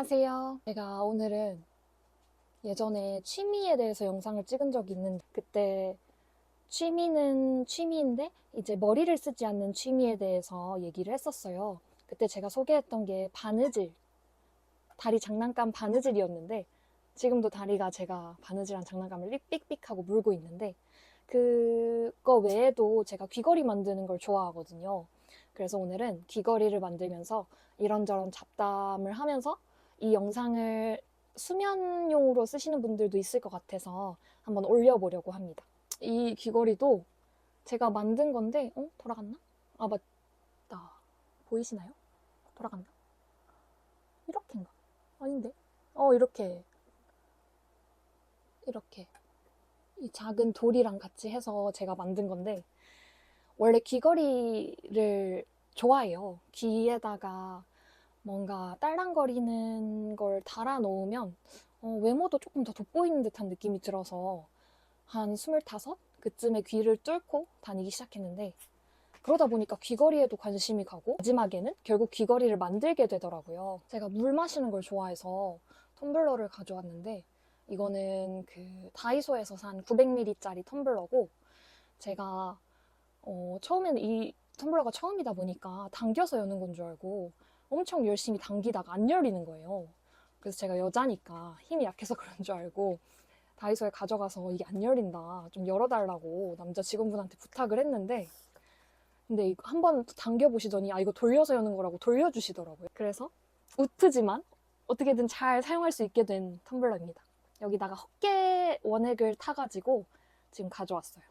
안녕하세요. 제가 오늘은 예전에 취미에 대해서 영상을 찍은 적이 있는데 그때 취미는 취미인데 이제 머리를 쓰지 않는 취미에 대해서 얘기를 했었어요. 그때 제가 소개했던 게 바느질, 다리 장난감 바느질이었는데 지금도 다리가 제가 바느질한 장난감을 삑삑삑하고 물고 있는데 그거 외에도 제가 귀걸이 만드는 걸 좋아하거든요. 그래서 오늘은 귀걸이를 만들면서 이런저런 잡담을 하면서 이 영상을 수면용으로 쓰시는 분들도 있을 것 같아서 한번 올려보려고 합니다. 이 귀걸이도 제가 만든 건데, 돌아갔나? 아, 맞다. 보이시나요? 돌아갔나? 이렇게인가? 아닌데? 이렇게. 이 작은 돌이랑 같이 해서 제가 만든 건데, 원래 귀걸이를 좋아해요. 귀에다가 뭔가 딸랑거리는 걸 달아 놓으면 외모도 조금 더 돋보이는 듯한 느낌이 들어서 한 25? 그쯤에 귀를 뚫고 다니기 시작했는데 그러다 보니까 귀걸이에도 관심이 가고 마지막에는 결국 귀걸이를 만들게 되더라고요. 제가 물 마시는 걸 좋아해서 텀블러를 가져왔는데 이거는 그 다이소에서 산 900ml짜리 텀블러고 제가 처음에는 이 텀블러가 처음이다 보니까 당겨서 여는 건 줄 알고 엄청 열심히 당기다가 안 열리는 거예요. 그래서 제가 여자니까 힘이 약해서 그런 줄 알고 다이소에 가져가서 이게 안 열린다, 좀 열어달라고 남자 직원분한테 부탁을 했는데 근데 이거 한번 당겨보시더니 이거 돌려서 여는 거라고 돌려주시더라고요. 그래서 우프지만 어떻게든 잘 사용할 수 있게 된 텀블러입니다. 여기다가 헛개 원액을 타가지고 지금 가져왔어요.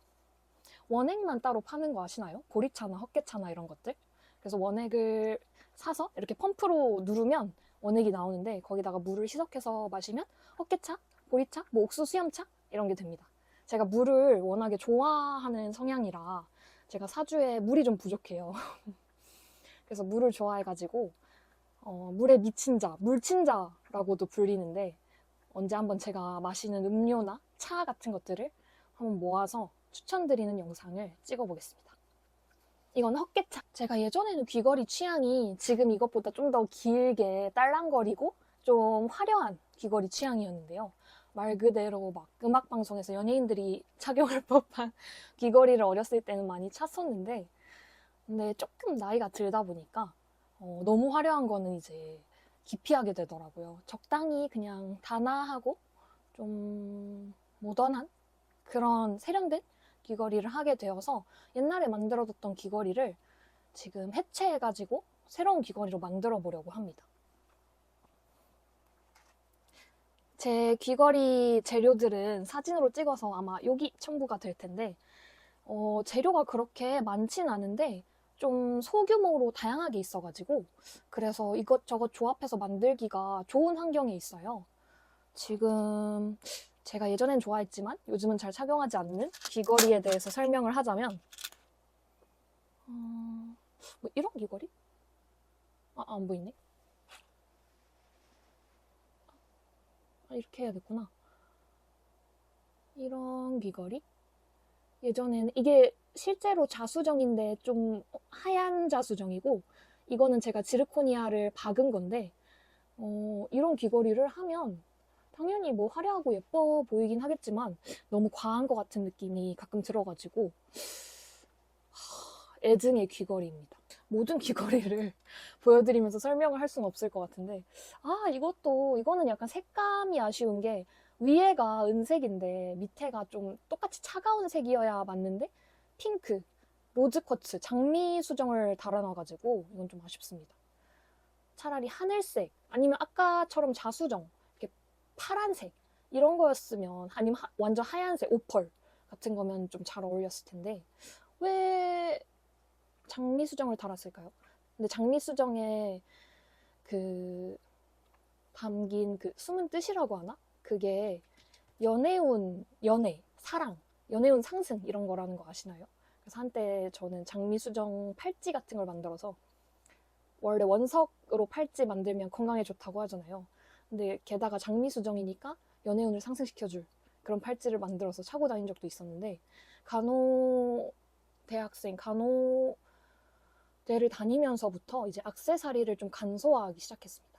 원액만 따로 파는 거 아시나요? 보리차나 헛개차나 이런 것들. 그래서 원액을 사서 이렇게 펌프로 누르면 원액이 나오는데 거기다가 물을 희석해서 마시면 헛개차, 보리차, 뭐 옥수수 수염차 이런 게 됩니다. 제가 물을 워낙에 좋아하는 성향이라 제가 사주에 물이 좀 부족해요. 그래서 물을 좋아해가지고 물에 미친 자, 물친자라고도 불리는데 언제 한번 제가 마시는 음료나 차 같은 것들을 한번 모아서 추천드리는 영상을 찍어보겠습니다. 이건 헛개차. 제가 예전에는 귀걸이 취향이 지금 이것보다 좀 더 길게 딸랑거리고 좀 화려한 귀걸이 취향이었는데요. 말 그대로 막 음악방송에서 연예인들이 착용할 법한 귀걸이를 어렸을 때는 많이 찼었는데 근데 조금 나이가 들다 보니까 너무 화려한 거는 이제 기피하게 되더라고요. 적당히 그냥 단아하고 좀 모던한 그런 세련된 귀걸이를 하게 되어서 옛날에 만들어뒀던 귀걸이를 지금 해체해가지고 새로운 귀걸이로 만들어 보려고 합니다. 제 귀걸이 재료들은 사진으로 찍어서 아마 여기 첨부가 될 텐데 재료가 그렇게 많진 않은데 좀 소규모로 다양하게 있어가지고 그래서 이것저것 조합해서 만들기가 좋은 환경에 있어요. 지금 제가 예전엔 좋아했지만 요즘은 잘 착용하지 않는 귀걸이에 대해서 설명을 하자면 뭐 이런 귀걸이? 안 보이네. 이렇게 해야겠구나. 이런 귀걸이? 예전에는 이게 실제로 자수정인데 좀 하얀 자수정이고 이거는 제가 지르코니아를 박은 건데 이런 귀걸이를 하면 당연히 뭐 화려하고 예뻐 보이긴 하겠지만 너무 과한 것 같은 느낌이 가끔 들어가지고 애증의 귀걸이입니다. 모든 귀걸이를 보여드리면서 설명을 할 수는 없을 것 같은데 이거는 약간 색감이 아쉬운 게 위에가 은색인데 밑에가 좀 똑같이 차가운 색이어야 맞는데 핑크, 로즈쿼츠, 장미 수정을 달아놔가지고 이건 좀 아쉽습니다. 차라리 하늘색 아니면 아까처럼 자수정 이렇게 파란색 이런 거였으면 아니면 완전 하얀색 오펄 같은 거면 좀 잘 어울렸을 텐데 왜 장미 수정을 달았을까요? 근데 장미 수정에 그 담긴 그 숨은 뜻이라고 하나? 그게 연애, 사랑, 연애운 상승 이런 거라는 거 아시나요? 그래서 한때 저는 장미 수정 팔찌 같은 걸 만들어서 원래 원석으로 팔찌 만들면 건강에 좋다고 하잖아요. 근데 게다가 장미 수정이니까 연애운을 상승시켜줄 그런 팔찌를 만들어서 차고 다닌 적도 있었는데 간호대를 다니면서부터 이제 액세서리를 좀 간소화하기 시작했습니다.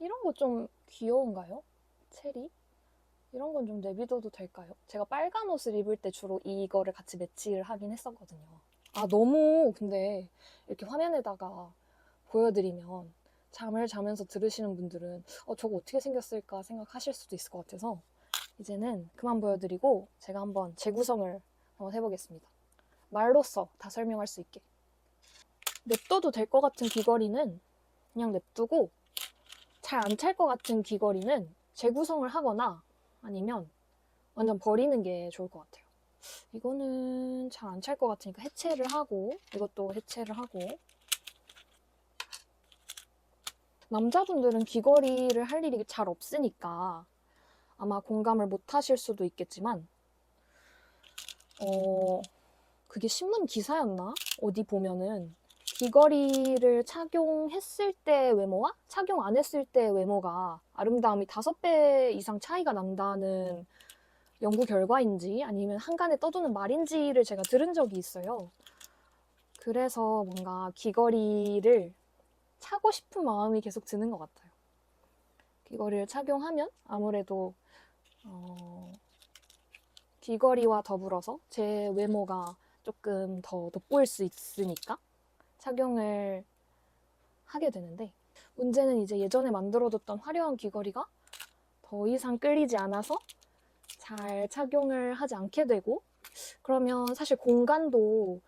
이런 거 좀 귀여운가요? 체리? 이런 건 좀 내비둬도 될까요? 제가 빨간 옷을 입을 때 주로 이거를 같이 매치를 하긴 했었거든요. 아, 너무 근데 이렇게 화면에다가 보여드리면 잠을 자면서 들으시는 분들은 저거 어떻게 생겼을까 생각하실 수도 있을 것 같아서 이제는 그만 보여드리고 제가 한번 재구성을 한번 해보겠습니다. 말로써 다 설명할 수 있게. 냅둬도 될 것 같은 귀걸이는 그냥 냅두고 잘 안 찰 것 같은 귀걸이는 재구성을 하거나 아니면 완전 버리는 게 좋을 것 같아요. 이거는 잘 안 찰 것 같으니까 해체를 하고 이것도 해체를 하고 남자분들은 귀걸이를 할 일이 잘 없으니까 아마 공감을 못 하실 수도 있겠지만 그게 신문 기사였나? 어디 보면은 귀걸이를 착용했을 때 외모와 착용 안 했을 때 외모가 아름다움이 5배 이상 차이가 난다는 연구 결과인지 아니면 한간에 떠도는 말인지를 제가 들은 적이 있어요. 그래서 뭔가 귀걸이를 차고 싶은 마음이 계속 드는 것 같아요. 귀걸이를 착용하면 아무래도 귀걸이와 더불어서 제 외모가 조금 더 돋보일 수 있으니까 착용을 하게 되는데 문제는 이제 예전에 만들어뒀던 화려한 귀걸이가 더 이상 끌리지 않아서 잘 착용을 하지 않게 되고 그러면 사실 공간도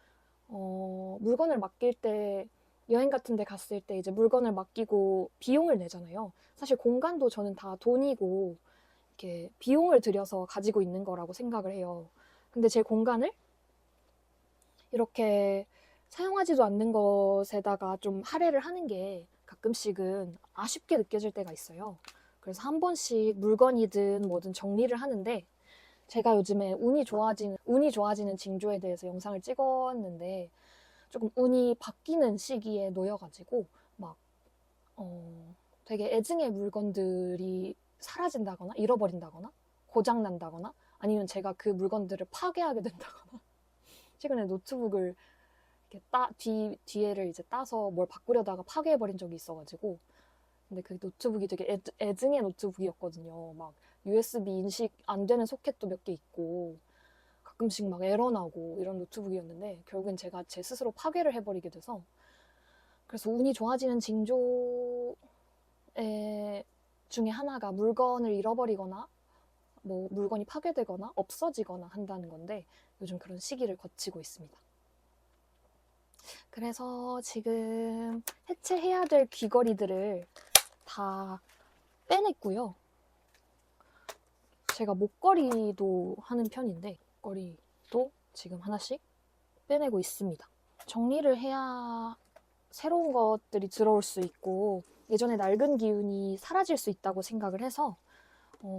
물건을 맡길 때 여행 같은 데 갔을 때 이제 물건을 맡기고 비용을 내잖아요. 사실 공간도 저는 다 돈이고 이렇게 비용을 들여서 가지고 있는 거라고 생각을 해요. 근데 제 공간을 이렇게 사용하지도 않는 것에다가 좀 할애를 하는 게 가끔씩은 아쉽게 느껴질 때가 있어요. 그래서 한 번씩 물건이든 뭐든 정리를 하는데 제가 요즘에 운이 좋아지는 징조에 대해서 영상을 찍었는데 조금 운이 바뀌는 시기에 놓여가지고 막 되게 애증의 물건들이 사라진다거나 잃어버린다거나 고장난다거나 아니면 제가 그 물건들을 파괴하게 된다거나 최근에 노트북을 이렇게 뒤에를 이제 따서 뭘 바꾸려다가 파괴해버린 적이 있어가지고 근데 그 노트북이 되게 애증의 노트북이었거든요. 막 USB 인식 안 되는 소켓도 몇 개 있고 가끔씩 막 에러 나고 이런 노트북이었는데 결국엔 제가 제 스스로 파괴를 해버리게 돼서 그래서 운이 좋아지는 징조 중에 하나가 물건을 잃어버리거나 뭐 물건이 파괴되거나 없어지거나 한다는 건데 요즘 그런 시기를 거치고 있습니다. 그래서 지금 해체해야 될 귀걸이들을 다 빼냈고요. 제가 목걸이도 하는 편인데 목걸이도 지금 하나씩 빼내고 있습니다. 정리를 해야 새로운 것들이 들어올 수 있고 예전에 낡은 기운이 사라질 수 있다고 생각을 해서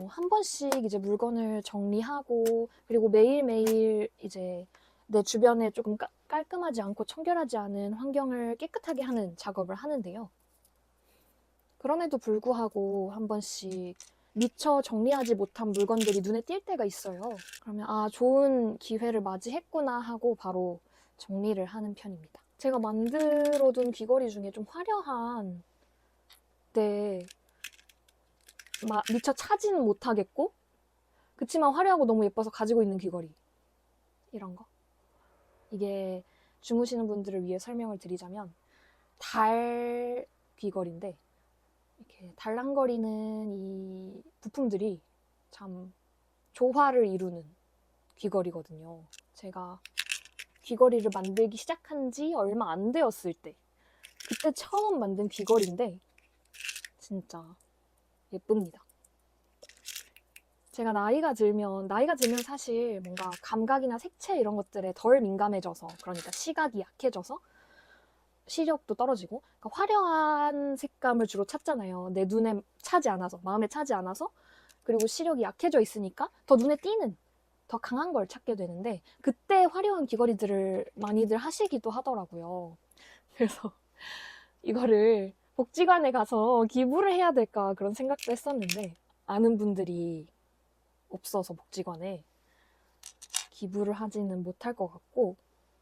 한 번씩 이제 물건을 정리하고 그리고 매일매일 이제 내 주변에 조금 깔끔하지 않고 청결하지 않은 환경을 깨끗하게 하는 작업을 하는데요. 그럼에도 불구하고 한 번씩 미처 정리하지 못한 물건들이 눈에 띌 때가 있어요. 그러면 아, 좋은 기회를 맞이했구나 하고 바로 정리를 하는 편입니다. 제가 만들어둔 귀걸이 중에 좀 화려한 데 미처 차지는 못하겠고 그치만 화려하고 너무 예뻐서 가지고 있는 귀걸이 이런 거 이게 주무시는 분들을 위해 설명을 드리자면 달 귀걸이인데 이렇게 달랑거리는 이 부품들이 참 조화를 이루는 귀걸이거든요. 제가 귀걸이를 만들기 시작한 지 얼마 안 되었을 때 그때 처음 만든 귀걸이인데 진짜 예쁩니다. 제가 나이가 들면 사실 뭔가 감각이나 색채 이런 것들에 덜 민감해져서 그러니까 시각이 약해져서 시력도 떨어지고 그러니까 화려한 색감을 주로 찾잖아요. 내 눈에 차지 않아서 마음에 차지 않아서 그리고 시력이 약해져 있으니까 더 눈에 띄는 더 강한 걸 찾게 되는데 그때 화려한 귀걸이들을 많이들 하시기도 하더라고요. 그래서 이거를 복지관에 가서 기부를 해야 될까 그런 생각도 했었는데 아는 분들이 없어서 복지관에 기부를 하지는 못할 것 같고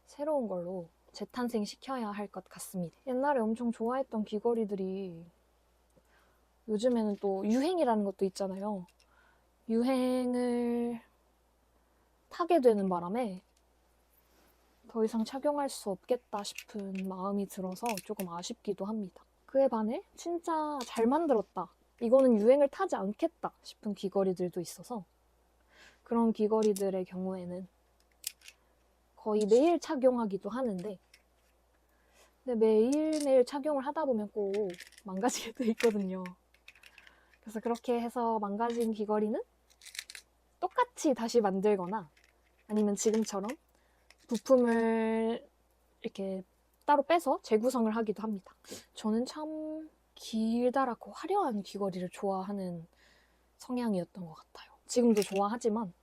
새로운 걸로 재탄생시켜야 할 것 같습니다. 옛날에 엄청 좋아했던 귀걸이들이 요즘에는 또 유행이라는 것도 있잖아요. 유행을 타게 되는 바람에 더 이상 착용할 수 없겠다 싶은 마음이 들어서 조금 아쉽기도 합니다. 그에 반해 진짜 잘 만들었다, 이거는 유행을 타지 않겠다 싶은 귀걸이들도 있어서 그런 귀걸이들의 경우에는 거의 매일 착용하기도 하는데, 근데 매일매일 착용을 하다 보면 꼭 망가지게 돼 있거든요. 그래서 그렇게 해서 망가진 귀걸이는 똑같이 다시 만들거나 아니면 지금처럼 부품을 이렇게 따로 빼서 재구성을 하기도 합니다. 저는 참 길다랗고 화려한 귀걸이를 좋아하는 성향이었던 것 같아요. 지금도 좋아하지만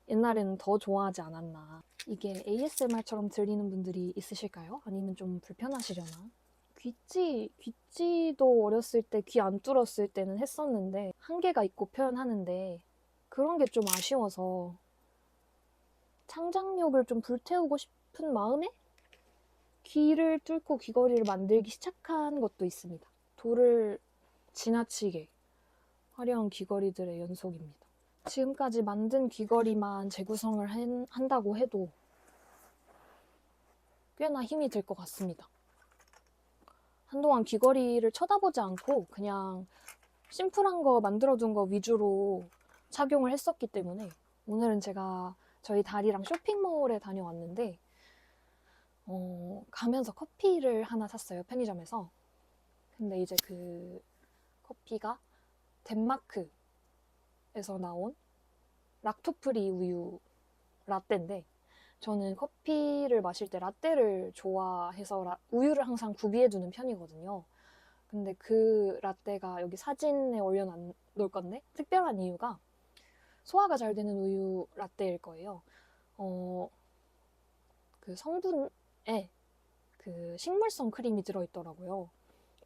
옛날에는 더 좋아하지 않았나. 이게 ASMR처럼 들리는 분들이 있으실까요? 아니면 좀 불편하시려나? 귀찌도 어렸을 때 귀 안 뚫었을 때는 했었는데 한계가 있고 표현하는데 그런 게 좀 아쉬워서 창작력을 좀 불태우고 싶은 마음에 귀를 뚫고 귀걸이를 만들기 시작한 것도 있습니다. 돌을 지나치게 화려한 귀걸이들의 연속입니다. 지금까지 만든 귀걸이만 재구성을 한다고 해도 꽤나 힘이 들 것 같습니다. 한동안 귀걸이를 쳐다보지 않고 그냥 심플한 거 만들어둔 거 위주로 착용을 했었기 때문에 오늘은 제가 저희 다리랑 쇼핑몰에 다녀왔는데 가면서 커피를 하나 샀어요, 편의점에서. 근데 이제 그 커피가 덴마크에서 나온 락토프리 우유 라떼인데, 저는 커피를 마실 때 라떼를 좋아해서 우유를 항상 구비해두는 편이거든요. 근데 그 라떼가 여기 사진에 올려놓을 건데 특별한 이유가 소화가 잘 되는 우유 라떼일 거예요. 그 성분에 그 식물성 크림이 들어있더라고요.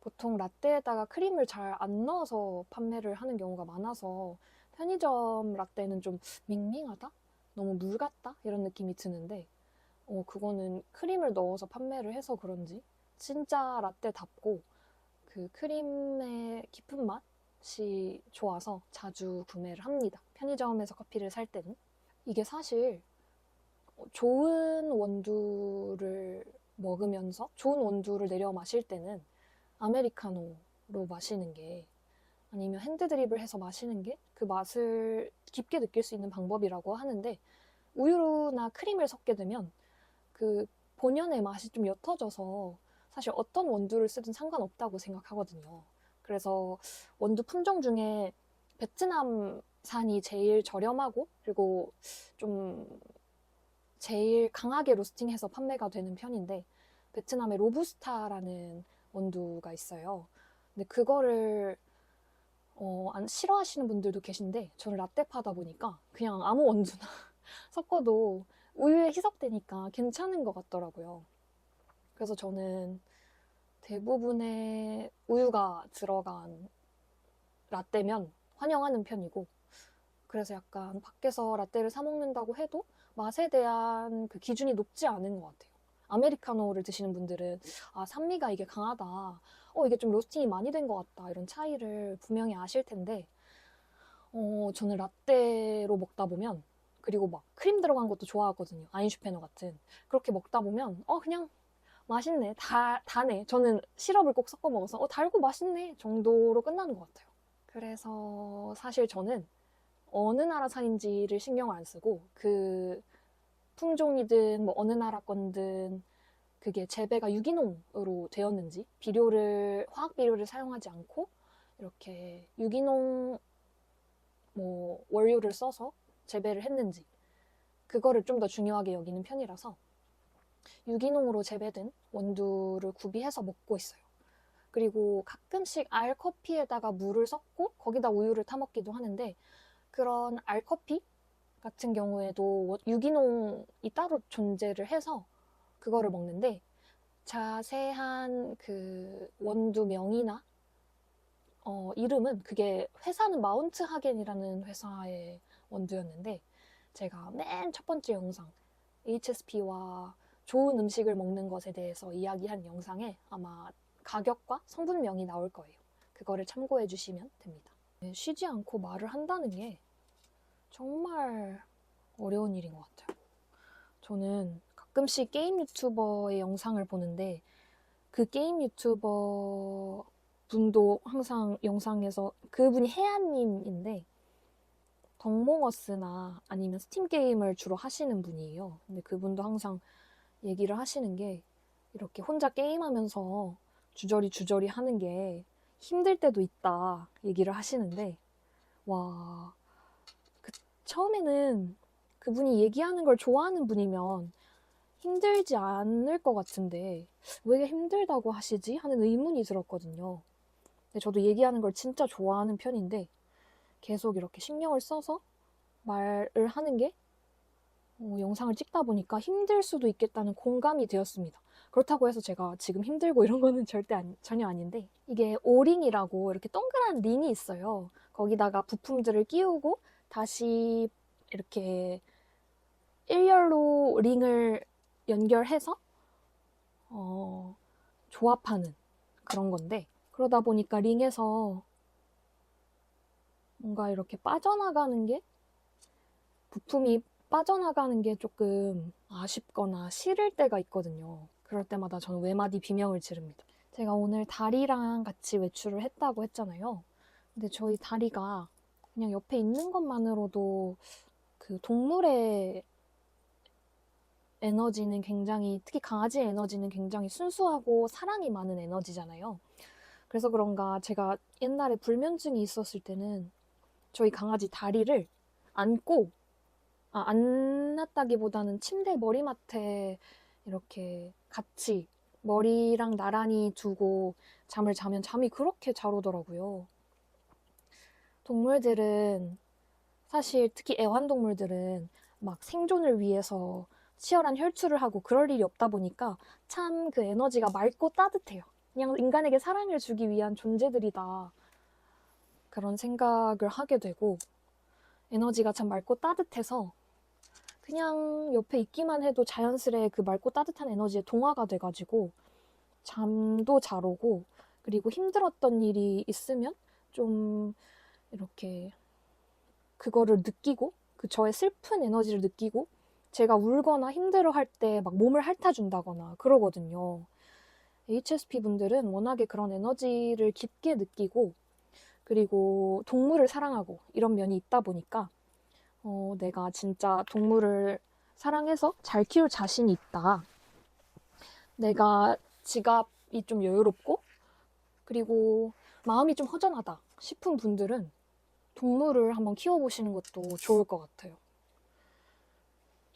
보통 라떼에다가 크림을 잘 안 넣어서 판매를 하는 경우가 많아서 편의점 라떼는 좀 밍밍하다? 너무 물 같다? 이런 느낌이 드는데 그거는 크림을 넣어서 판매를 해서 그런지 진짜 라떼답고 그 크림의 깊은 맛이 좋아서 자주 구매를 합니다. 편의점에서 커피를 살 때는. 이게 사실 좋은 원두를 먹으면서 좋은 원두를 내려 마실 때는 아메리카노로 마시는 게, 아니면 핸드드립을 해서 마시는 게 그 맛을 깊게 느낄 수 있는 방법이라고 하는데, 우유나 크림을 섞게 되면 그 본연의 맛이 좀 옅어져서 사실 어떤 원두를 쓰든 상관없다고 생각하거든요. 그래서 원두 품종 중에 베트남산이 제일 저렴하고 그리고 좀 제일 강하게 로스팅해서 판매가 되는 편인데, 베트남의 로부스타라는 원두가 있어요. 근데 그거를 싫어하시는 분들도 계신데 저는 라떼파다 보니까 그냥 아무 원두나 섞어도 우유에 희석되니까 괜찮은 것 같더라고요. 그래서 저는 대부분의 우유가 들어간 라떼면 환영하는 편이고, 그래서 약간 밖에서 라떼를 사 먹는다고 해도 맛에 대한 그 기준이 높지 않은 것 같아요. 아메리카노를 드시는 분들은 산미가 이게 강하다, 이게 좀 로스팅이 많이 된 것 같다, 이런 차이를 분명히 아실 텐데 저는 라떼로 먹다 보면, 그리고 막 크림 들어간 것도 좋아하거든요. 아인슈페너 같은. 그렇게 먹다 보면 그냥 맛있네, 다네, 저는 시럽을 꼭 섞어 먹어서 달고 맛있네 정도로 끝나는 것 같아요. 그래서 사실 저는 어느 나라 산인지를 신경을 안 쓰고 그 품종이든 뭐 어느 나라 건든 그게 재배가 유기농으로 되었는지, 화학 비료를 사용하지 않고 이렇게 유기농 뭐 원료를 써서 재배를 했는지, 그거를 좀 더 중요하게 여기는 편이라서 유기농으로 재배된 원두를 구비해서 먹고 있어요. 그리고 가끔씩 알커피에다가 물을 섞고 거기다 우유를 타 먹기도 하는데, 그런 알커피 같은 경우에도 유기농이 따로 존재를 해서 그거를 먹는데, 자세한 그 원두 명이나 이름은, 그게 회사는 마운트 하겐이라는 회사의 원두였는데, 제가 맨 첫 번째 영상 HSP와 좋은 음식을 먹는 것에 대해서 이야기한 영상에 아마 가격과 성분명이 나올 거예요. 그거를 참고해 주시면 됩니다. 쉬지 않고 말을 한다는 게 정말 어려운 일인 것 같아요. 저는 가끔씩 게임 유튜버의 영상을 보는데 그 게임 유튜버 분도 항상 영상에서 그분이 혜안님인데 덕몽어스나 아니면 스팀 게임을 주로 하시는 분이에요. 근데 그분도 항상 얘기를 하시는 게 이렇게 혼자 게임하면서 주저리 하는 게 힘들 때도 있다 얘기를 하시는데 와, 처음에는 그분이 얘기하는 걸 좋아하는 분이면 힘들지 않을 것 같은데 왜 힘들다고 하시지? 하는 의문이 들었거든요. 근데 저도 얘기하는 걸 진짜 좋아하는 편인데 계속 이렇게 신경을 써서 말을 하는 게 영상을 찍다 보니까 힘들 수도 있겠다는 공감이 되었습니다. 그렇다고 해서 제가 지금 힘들고 이런 거는 전혀 아닌데 이게 오링이라고 이렇게 동그란 링이 있어요. 거기다가 부품들을 끼우고 다시 이렇게 일렬로 링을 연결해서 조합하는 그런 건데 그러다 보니까 링에서 뭔가 이렇게 빠져나가는 게 부품이 빠져나가는 게 조금 아쉽거나 싫을 때가 있거든요. 그럴 때마다 저는 외마디 비명을 지릅니다. 제가 오늘 다리랑 같이 외출을 했다고 했잖아요. 근데 저희 다리가 그냥 옆에 있는 것만으로도 그 동물의 에너지는 굉장히, 특히 강아지의 에너지는 굉장히 순수하고 사랑이 많은 에너지잖아요. 그래서 그런가 제가 옛날에 불면증이 있었을 때는 저희 강아지 다리를 안고 안았다기보다는 침대 머리맡에 이렇게 같이 머리랑 나란히 두고 잠을 자면 잠이 그렇게 잘 오더라고요. 동물들은 사실 특히 애완동물들은 막 생존을 위해서 치열한 혈투를 하고 그럴 일이 없다 보니까 참 그 에너지가 맑고 따뜻해요. 그냥 인간에게 사랑을 주기 위한 존재들이다. 그런 생각을 하게 되고 에너지가 참 맑고 따뜻해서 그냥 옆에 있기만 해도 자연스레 그 맑고 따뜻한 에너지에 동화가 돼가지고 잠도 잘 오고 그리고 힘들었던 일이 있으면 좀 이렇게 그거를 느끼고 그 저의 슬픈 에너지를 느끼고 제가 울거나 힘들어할 때 막 몸을 핥아준다거나 그러거든요. HSP 분들은 워낙에 그런 에너지를 깊게 느끼고 그리고 동물을 사랑하고 이런 면이 있다 보니까 내가 진짜 동물을 사랑해서 잘 키울 자신이 있다. 내가 지갑이 좀 여유롭고 그리고 마음이 좀 허전하다 싶은 분들은 동물을 한번 키워보시는 것도 좋을 것 같아요.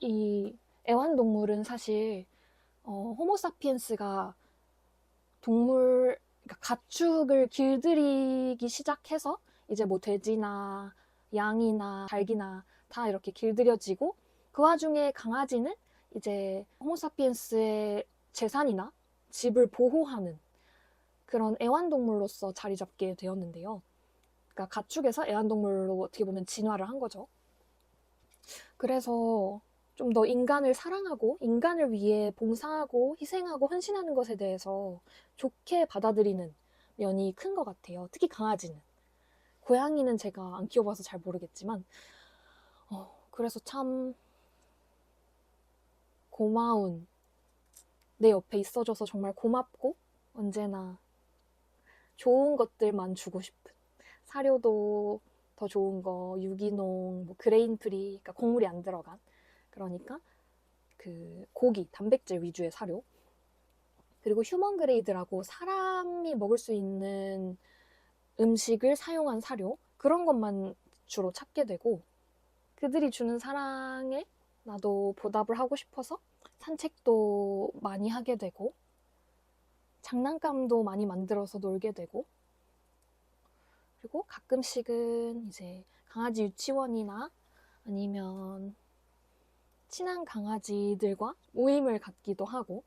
이 애완동물은 사실 호모사피엔스가 그러니까 가축을 길들이기 시작해서 이제 뭐 돼지나 양이나 닭이나 다 이렇게 길들여지고 그 와중에 강아지는 이제 호모사피엔스의 재산이나 집을 보호하는 그런 애완동물로서 자리 잡게 되었는데요. 그러니까 가축에서 애완동물로 어떻게 보면 진화를 한 거죠. 그래서 좀 더 인간을 사랑하고 인간을 위해 봉사하고 희생하고 헌신하는 것에 대해서 좋게 받아들이는 면이 큰 것 같아요. 특히 강아지는. 고양이는 제가 안 키워봐서 잘 모르겠지만 그래서 참 고마운 내 옆에 있어줘서 정말 고맙고 언제나 좋은 것들만 주고 싶은 사료도 더 좋은 거 유기농, 뭐 그레인프리, 그러니까 곡물이 안 들어간 그러니까 그 고기, 단백질 위주의 사료 그리고 휴먼 그레이드라고 사람이 먹을 수 있는 음식을 사용한 사료 그런 것만 주로 찾게 되고 그들이 주는 사랑에 나도 보답을 하고 싶어서 산책도 많이 하게 되고 장난감도 많이 만들어서 놀게 되고 그리고 가끔씩은 이제 강아지 유치원이나 아니면 친한 강아지들과 모임을 갖기도 하고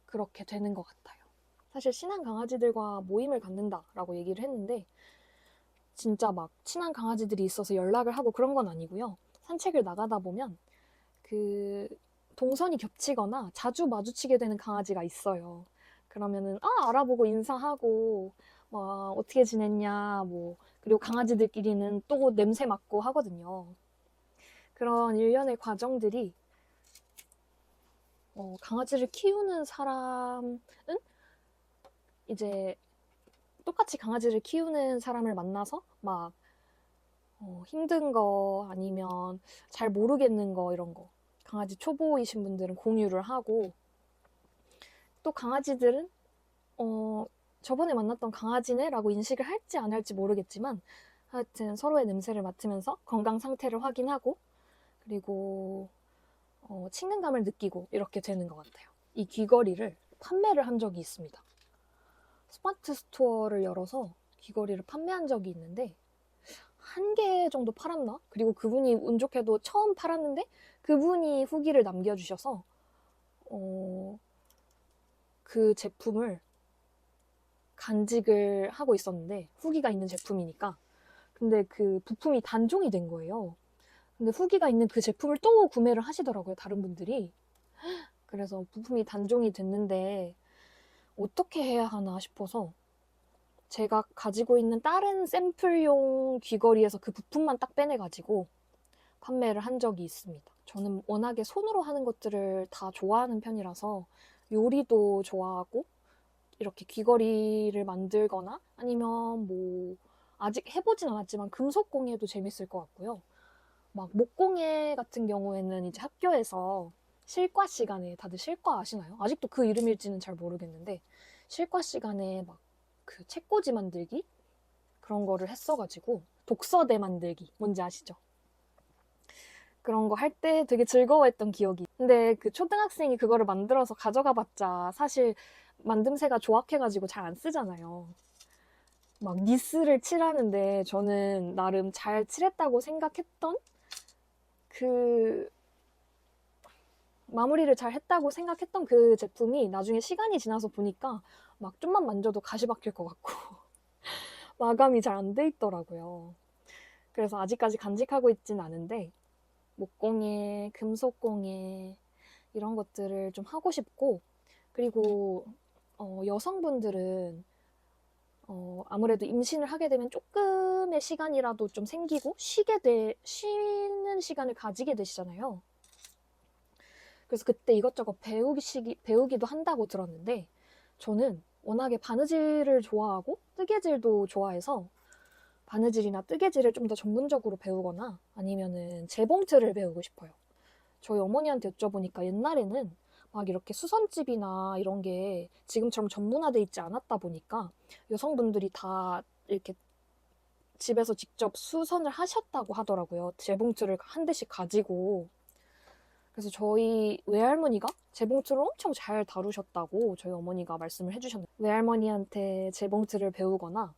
그렇게 되는 것 같아요. 사실 친한 강아지들과 모임을 갖는다라고 얘기를 했는데 진짜 막 친한 강아지들이 있어서 연락을 하고 그런 건 아니고요. 산책을 나가다 보면 그 동선이 겹치거나 자주 마주치게 되는 강아지가 있어요. 그러면은 알아보고 인사하고 막 어떻게 지냈냐, 뭐, 그리고 강아지들끼리는 또 냄새 맡고 하거든요. 그런 일련의 과정들이 강아지를 키우는 사람은 이제 똑같이 강아지를 키우는 사람을 만나서 막 힘든 거 아니면 잘 모르겠는 거 이런 거 강아지 초보이신 분들은 공유를 하고 또 강아지들은 저번에 만났던 강아지네 라고 인식을 할지 안 할지 모르겠지만 하여튼 서로의 냄새를 맡으면서 건강 상태를 확인하고 그리고 친근감을 느끼고 이렇게 되는 것 같아요. 이 귀걸이를 판매를 한 적이 있습니다. 스마트 스토어를 열어서 귀걸이를 판매한 적이 있는데 한 개 정도 팔았나? 그리고 그분이 운 좋게도 처음 팔았는데 그분이 후기를 남겨주셔서 그 제품을 간직을 하고 있었는데 후기가 있는 제품이니까 근데 그 부품이 단종이 된 거예요. 근데 후기가 있는 그 제품을 또 구매를 하시더라고요, 다른 분들이. 그래서 부품이 단종이 됐는데 어떻게 해야 하나 싶어서 제가 가지고 있는 다른 샘플용 귀걸이에서 그 부품만 딱 빼내가지고 판매를 한 적이 있습니다. 저는 워낙에 손으로 하는 것들을 다 좋아하는 편이라서 요리도 좋아하고 이렇게 귀걸이를 만들거나 아니면 뭐 아직 해보진 않았지만 금속공예도 재밌을 것 같고요. 막 목공예 같은 경우에는 이제 학교에서 실과 시간에 다들 실과 아시나요? 아직도 그 이름일지는 잘 모르겠는데 실과 시간에 막 그 책꽂이 만들기 그런 거를 했어가지고 독서대 만들기 뭔지 아시죠? 그런 거 할 때 되게 즐거워했던 기억이. 근데 그 초등학생이 그거를 만들어서 가져가 봤자 사실 만듦새가 조악해가지고 잘 안 쓰잖아요. 막 니스를 칠하는데 저는 나름 잘 칠했다고 생각했던 그 마무리를 잘 했다고 생각했던 그 제품이 나중에 시간이 지나서 보니까 막 좀만 만져도 가시 박힐 것 같고 마감이 잘 안 돼 있더라고요. 그래서 아직까지 간직하고 있진 않은데 목공예, 금속공예 이런 것들을 좀 하고 싶고 그리고 여성분들은 아무래도 임신을 하게 되면 조금의 시간이라도 좀 생기고 쉬는 시간을 가지게 되시잖아요. 그래서 그때 이것저것 배우기도 한다고 들었는데 저는 워낙에 바느질을 좋아하고 뜨개질도 좋아해서 바느질이나 뜨개질을 좀 더 전문적으로 배우거나 아니면은 재봉틀을 배우고 싶어요. 저희 어머니한테 여쭤보니까 옛날에는 막 이렇게 수선집이나 이런 게 지금처럼 전문화돼 있지 않았다 보니까 여성분들이 다 이렇게 집에서 직접 수선을 하셨다고 하더라고요. 재봉틀을 한 대씩 가지고. 그래서 저희 외할머니가 재봉틀을 엄청 잘 다루셨다고 저희 어머니가 말씀을 해주셨는데 외할머니한테 재봉틀을 배우거나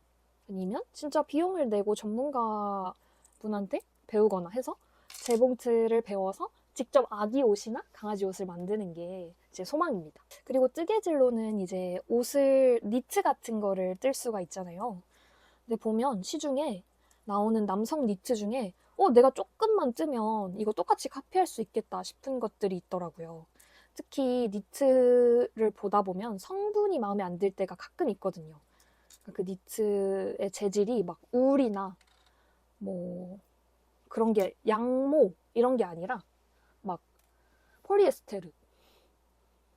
아니면 진짜 비용을 내고 전문가 분한테 배우거나 해서 재봉틀을 배워서 직접 아기 옷이나 강아지 옷을 만드는 게 제 소망입니다. 그리고 뜨개질로는 이제 옷을 니트 같은 거를 뜰 수가 있잖아요. 근데 보면 시중에 나오는 남성 니트 중에 내가 조금만 뜨면 이거 똑같이 카피할 수 있겠다 싶은 것들이 있더라고요. 특히 니트를 보다 보면 성분이 마음에 안 들 때가 가끔 있거든요. 그 니트의 재질이 막 울이나 뭐 그런 게 양모 이런 게 아니라 막 폴리에스테르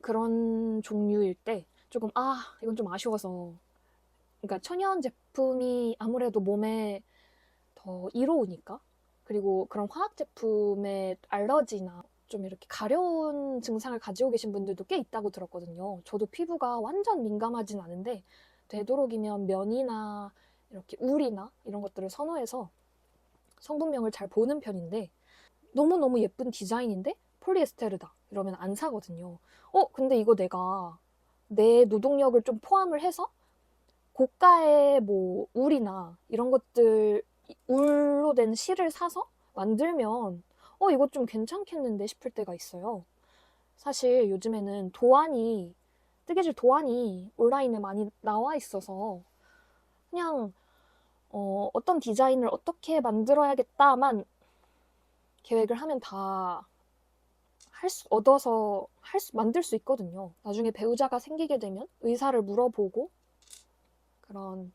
그런 종류일 때 조금 이건 좀 아쉬워서 그러니까 천연 제품이 아무래도 몸에 더 이로우니까 그리고 그런 화학 제품에 알러지나 좀 이렇게 가려운 증상을 가지고 계신 분들도 꽤 있다고 들었거든요. 저도 피부가 완전 민감하진 않은데 되도록이면 면이나 이렇게 울이나 이런 것들을 선호해서 성분명을 잘 보는 편인데 너무너무 예쁜 디자인인데 폴리에스테르다 이러면 안 사거든요. 근데 이거 내가 내 노동력을 좀 포함을 해서 고가의 뭐 울이나 이런 것들 울로 된 실을 사서 만들면 이거 좀 괜찮겠는데 싶을 때가 있어요. 사실 요즘에는 뜨개질 도안이 온라인에 많이 나와 있어서 그냥 어떤 디자인을 어떻게 만들어야겠다만 계획을 하면 다 만들 수 있거든요. 나중에 배우자가 생기게 되면 의사를 물어보고 그런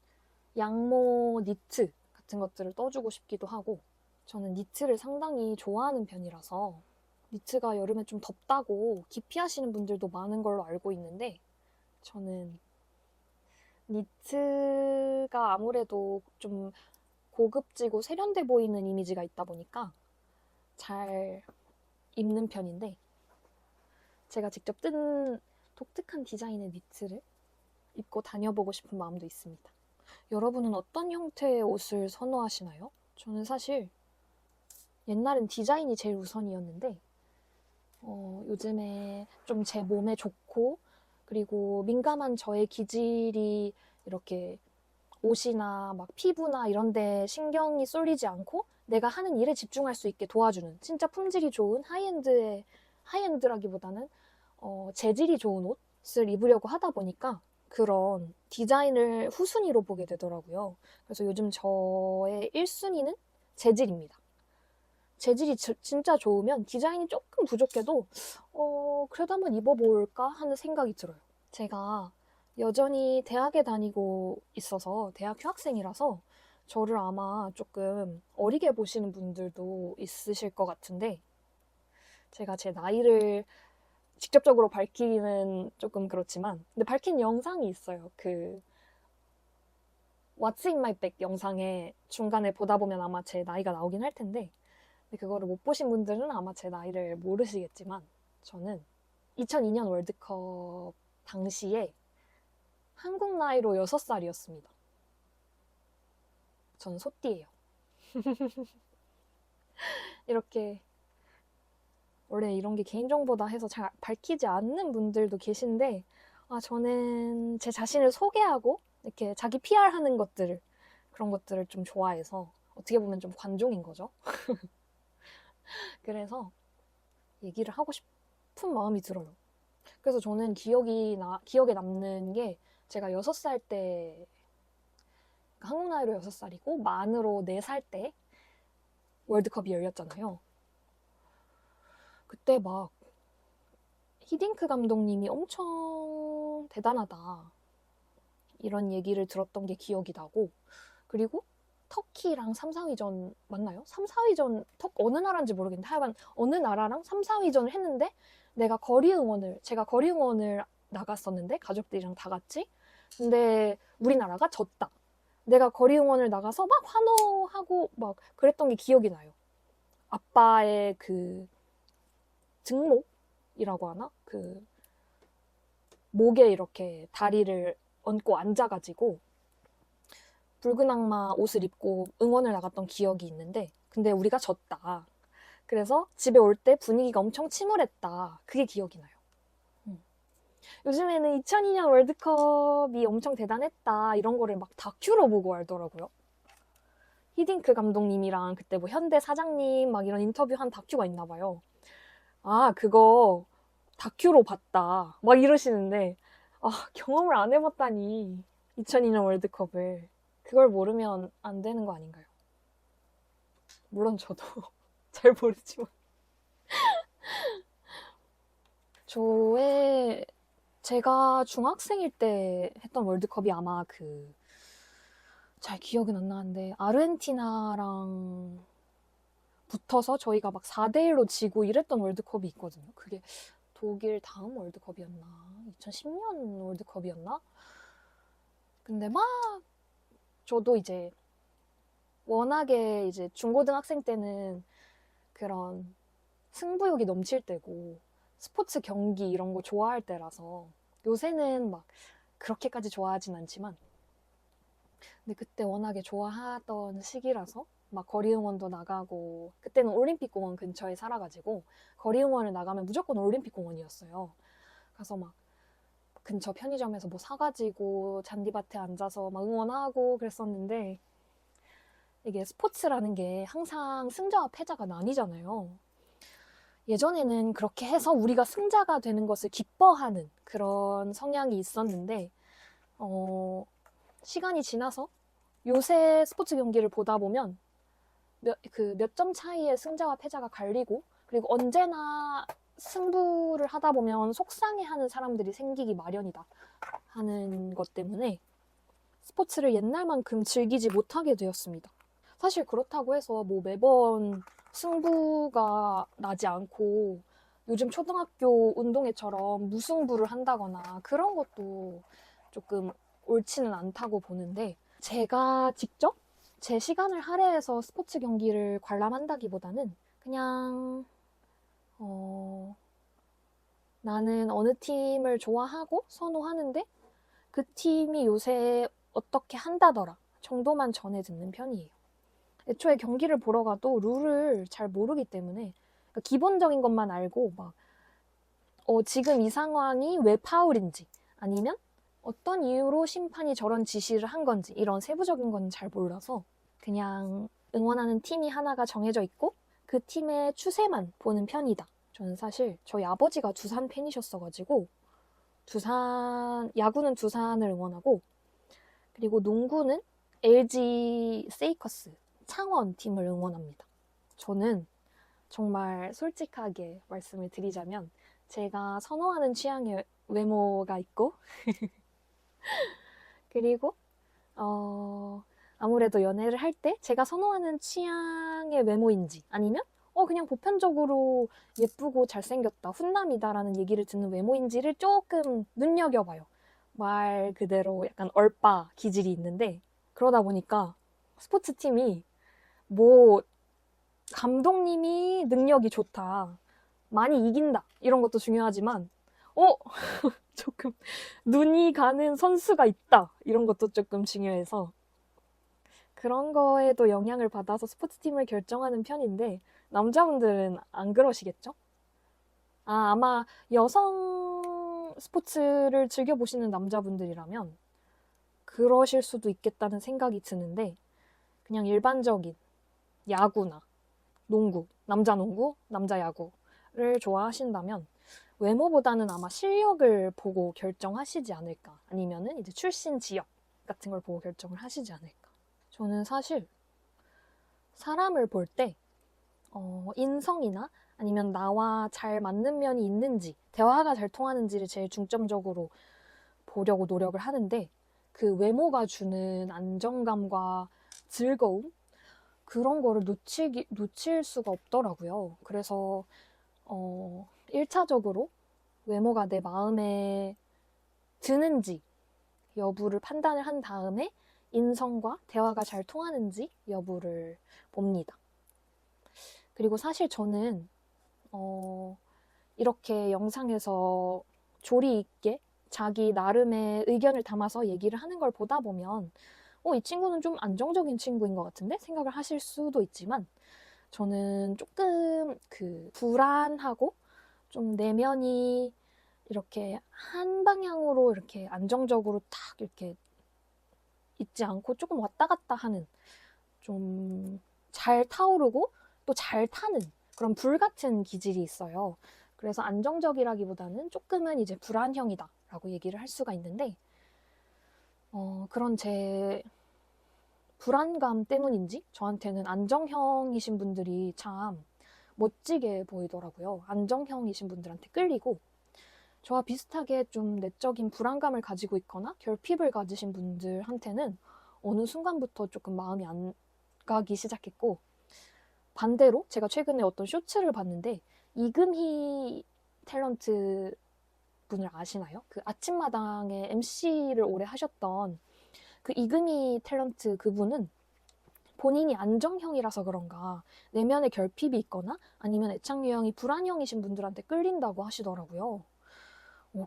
양모 니트 같은 것들을 떠주고 싶기도 하고, 저는 니트를 상당히 좋아하는 편이라서 니트가 여름에 좀 덥다고 기피하시는 분들도 많은 걸로 알고 있는데, 저는 니트가 아무래도 좀 고급지고 세련돼 보이는 이미지가 있다 보니까 잘 입는 편인데, 제가 직접 뜬 독특한 디자인의 니트를 입고 다녀보고 싶은 마음도 있습니다. 여러분은 어떤 형태의 옷을 선호하시나요? 저는 사실 옛날엔 디자인이 제일 우선이었는데, 요즘에 좀 제 몸에 좋고, 그리고 민감한 저의 기질이 이렇게 옷이나 막 피부나 이런 데 신경이 쏠리지 않고 내가 하는 일에 집중할 수 있게 도와주는, 진짜 품질이 좋은 하이엔드라기보다는 재질이 좋은 옷을 입으려고 하다 보니까 그런 디자인을 후순위로 보게 되더라고요. 그래서 요즘 저의 1순위는 재질입니다. 재질이 진짜 좋으면 디자인이 조금 부족해도 그래도 한번 입어볼까 하는 생각이 들어요. 제가 여전히 대학에 다니고 있어서 대학 휴학생이라서 저를 아마 조금 어리게 보시는 분들도 있으실 것 같은데, 제가 제 나이를 직접적으로 밝히기는 조금 그렇지만, 근데 밝힌 영상이 있어요. 그 What's in my bag 영상에 중간에 보다 보면 아마 제 나이가 나오긴 할 텐데, 근데 그거를 못 보신 분들은 아마 제 나이를 모르시겠지만, 저는 2002년 월드컵 당시에 한국 나이로 6살이었습니다. 저는 소띠예요. 이렇게 원래 이런 게 개인정보다 해서 잘 밝히지 않는 분들도 계신데, 저는 제 자신을 소개하고 이렇게 자기 PR하는 것들을, 그런 것들을 좀 좋아해서 어떻게 보면 좀 관종인 거죠. 그래서 얘기를 하고 싶은 마음이 들어요. 그래서 저는 기억에 남는 게, 제가 6살 때, 한국 나이로 6살이고 만으로 4살 때 월드컵이 열렸잖아요. 그때 막 히딩크 감독님이 엄청 대단하다 이런 얘기를 들었던 게 기억이 나고, 그리고 터키랑 3, 4위전 맞나요? 3, 4위전 어느 나라인지 모르겠는데 하여간 어느 나라랑 3, 4위전을 했는데, 제가 거리 응원을 나갔었는데 가족들이랑 다 같이, 근데 우리나라가 졌다. 내가 거리 응원을 나가서 막 환호하고 막 그랬던 게 기억이 나요. 아빠의 그 등목이라고 하나? 그 목에 이렇게 다리를 얹고 앉아가지고 붉은 악마 옷을 입고 응원을 나갔던 기억이 있는데, 근데 우리가 졌다. 그래서 집에 올 때 분위기가 엄청 침울했다. 그게 기억이 나요. 요즘에는 2002년 월드컵이 엄청 대단했다 이런 거를 막 다큐로 보고 알더라고요. 히딩크 감독님이랑 그때 뭐 현대 사장님 막 이런 인터뷰한 다큐가 있나 봐요. 그거 다큐로 봤다 막 이러시는데, 경험을 안 해봤다니. 2002년 월드컵을 그걸 모르면 안 되는 거 아닌가요? 물론 저도 잘 모르지만. 제가 중학생일 때 했던 월드컵이 아마 잘 기억은 안 나는데, 아르헨티나랑 붙어서 저희가 막 4대1로 지고 이랬던 월드컵이 있거든요. 그게 독일 다음 월드컵이었나? 2010년 월드컵이었나? 근데 막 저도 이제 워낙에 이제 중고등학생 때는 그런 승부욕이 넘칠 때고 스포츠 경기 이런 거 좋아할 때라서, 요새는 막 그렇게까지 좋아하진 않지만, 근데 그때 워낙에 좋아하던 시기라서 막 거리 응원도 나가고, 그때는 올림픽공원 근처에 살아가지고 거리 응원을 나가면 무조건 올림픽공원이었어요. 그래서 막 근처 편의점에서 뭐 사가지고 잔디밭에 앉아서 막 응원하고 그랬었는데, 이게 스포츠라는 게 항상 승자와 패자가 나뉘잖아요. 예전에는 그렇게 해서 우리가 승자가 되는 것을 기뻐하는 그런 성향이 있었는데, 시간이 지나서 요새 스포츠 경기를 보다 보면 몇 점 차이의 승자와 패자가 갈리고, 그리고 언제나 승부를 하다 보면 속상해하는 사람들이 생기기 마련이다 하는 것 때문에 스포츠를 옛날만큼 즐기지 못하게 되었습니다. 사실 그렇다고 해서 뭐 매번 승부가 나지 않고 요즘 초등학교 운동회처럼 무승부를 한다거나 그런 것도 조금 옳지는 않다고 보는데, 제가 직접 제 시간을 할애해서 스포츠 경기를 관람한다기보다는 그냥 나는 어느 팀을 좋아하고 선호하는데 그 팀이 요새 어떻게 한다더라 정도만 전해 듣는 편이에요. 애초에 경기를 보러 가도 룰을 잘 모르기 때문에, 그러니까 기본적인 것만 알고 막 지금 이 상황이 왜 파울인지, 아니면 어떤 이유로 심판이 저런 지시를 한 건지, 이런 세부적인 건 잘 몰라서 그냥 응원하는 팀이 하나가 정해져 있고 그 팀의 추세만 보는 편이다. 저는 사실 저희 아버지가 두산 팬이셨어가지고 야구는 두산을 응원하고, 그리고 농구는 LG 세이커스 창원 팀을 응원합니다. 저는 정말 솔직하게 말씀을 드리자면 제가 선호하는 취향의 외모가 있고 그리고 아무래도 연애를 할 때 제가 선호하는 취향의 외모인지, 아니면 그냥 보편적으로 예쁘고 잘생겼다, 훈남이다라는 얘기를 듣는 외모인지를 조금 눈여겨봐요. 말 그대로 약간 얼빠 기질이 있는데, 그러다 보니까 스포츠팀이 뭐 감독님이 능력이 좋다, 많이 이긴다, 이런 것도 중요하지만 조금 눈이 가는 선수가 있다, 이런 것도 조금 중요해서 그런 거에도 영향을 받아서 스포츠팀을 결정하는 편인데, 남자분들은 안 그러시겠죠? 아마 여성 스포츠를 즐겨보시는 남자분들이라면 그러실 수도 있겠다는 생각이 드는데, 그냥 일반적인 야구나 농구, 남자 농구, 남자 야구를 좋아하신다면 외모보다는 아마 실력을 보고 결정하시지 않을까, 아니면은 이제 출신 지역 같은 걸 보고 결정을 하시지 않을까. 저는 사실 사람을 볼 때 인성이나 아니면 나와 잘 맞는 면이 있는지, 대화가 잘 통하는지를 제일 중점적으로 보려고 노력을 하는데, 그 외모가 주는 안정감과 즐거움, 그런 거를 놓칠 수가 없더라고요. 그래서 1차적으로 외모가 내 마음에 드는지 여부를 판단을 한 다음에 인성과 대화가 잘 통하는지 여부를 봅니다. 그리고 사실 저는 이렇게 영상에서 조리 있게 자기 나름의 의견을 담아서 얘기를 하는 걸 보다 보면 이 친구는 좀 안정적인 친구인 것 같은데 생각을 하실 수도 있지만, 저는 조금 불안하고 좀 내면이 이렇게 한 방향으로 이렇게 안정적으로 딱 이렇게 있지 않고 조금 왔다 갔다 하는, 좀 잘 타오르고 또 잘 타는 그런 불 같은 기질이 있어요. 그래서 안정적이라기보다는 조금은 이제 불안형이다 라고 얘기를 할 수가 있는데, 그런 제 불안감 때문인지 저한테는 안정형이신 분들이 참 멋지게 보이더라고요. 안정형이신 분들한테 끌리고, 저와 비슷하게 좀 내적인 불안감을 가지고 있거나 결핍을 가지신 분들한테는 어느 순간부터 조금 마음이 안 가기 시작했고, 반대로 제가 최근에 어떤 쇼츠를 봤는데, 이금희 탤런트 분을 아시나요? 그 아침마당의 MC를 오래 하셨던 그 이금희 탤런트 그분은 본인이 안정형이라서 그런가 내면에 결핍이 있거나 아니면 애착 유형이 불안형이신 분들한테 끌린다고 하시더라고요.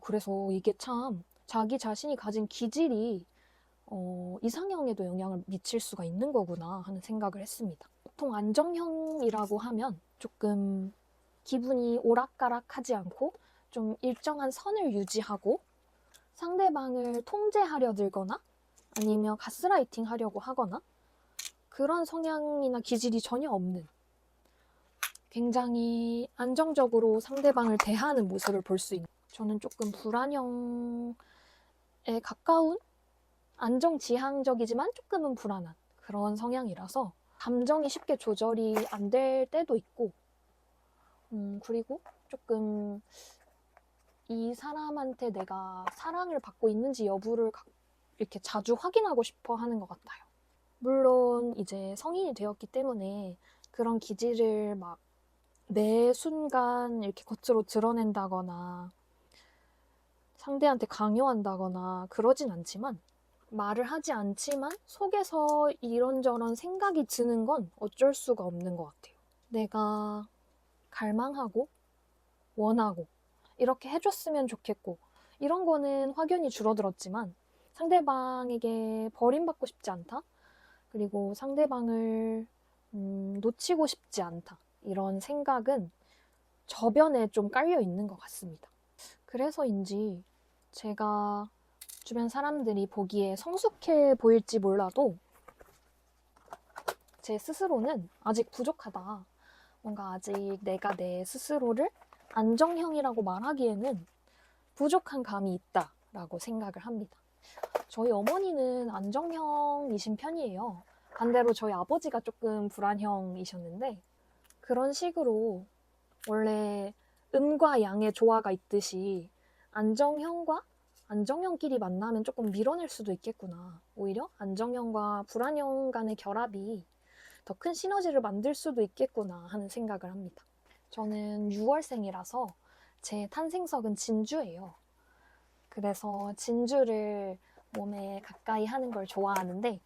그래서 이게 참 자기 자신이 가진 기질이 이상형에도 영향을 미칠 수가 있는 거구나 하는 생각을 했습니다. 보통 안정형이라고 하면 조금 기분이 오락가락하지 않고 좀 일정한 선을 유지하고 상대방을 통제하려 들거나 아니면 가스라이팅 하려고 하거나 그런 성향이나 기질이 전혀 없는, 굉장히 안정적으로 상대방을 대하는 모습을 볼 수 있는, 저는 조금 불안형에 가까운 안정지향적이지만 조금은 불안한 그런 성향이라서 감정이 쉽게 조절이 안 될 때도 있고, 그리고 조금 이 사람한테 내가 사랑을 받고 있는지 여부를 이렇게 자주 확인하고 싶어 하는 것 같아요. 물론 이제 성인이 되었기 때문에 그런 기질을 막 매 순간 이렇게 겉으로 드러낸다거나 상대한테 강요한다거나 그러진 않지만, 말을 하지 않지만 속에서 이런저런 생각이 드는 건 어쩔 수가 없는 것 같아요. 내가 갈망하고 원하고 이렇게 해줬으면 좋겠고 이런 거는 확연히 줄어들었지만, 상대방에게 버림받고 싶지 않다, 그리고 상대방을 놓치고 싶지 않다, 이런 생각은 저변에 좀 깔려 있는 것 같습니다. 그래서인지 제가 주변 사람들이 보기에 성숙해 보일지 몰라도 제 스스로는 아직 부족하다, 뭔가 아직 내가 내 스스로를 안정형이라고 말하기에는 부족한 감이 있다라고 생각을 합니다. 저희 어머니는 안정형이신 편이에요. 반대로 저희 아버지가 조금 불안형이셨는데, 그런 식으로 원래 음과 양의 조화가 있듯이 안정형과 안정형끼리 만나면 조금 밀어낼 수도 있겠구나. 오히려 안정형과 불안형 간의 결합이 더 큰 시너지를 만들 수도 있겠구나 하는 생각을 합니다. 저는 6월생이라서 제 탄생석은 진주예요. 그래서 진주를 몸에 가까이 하는 걸 좋아하는데,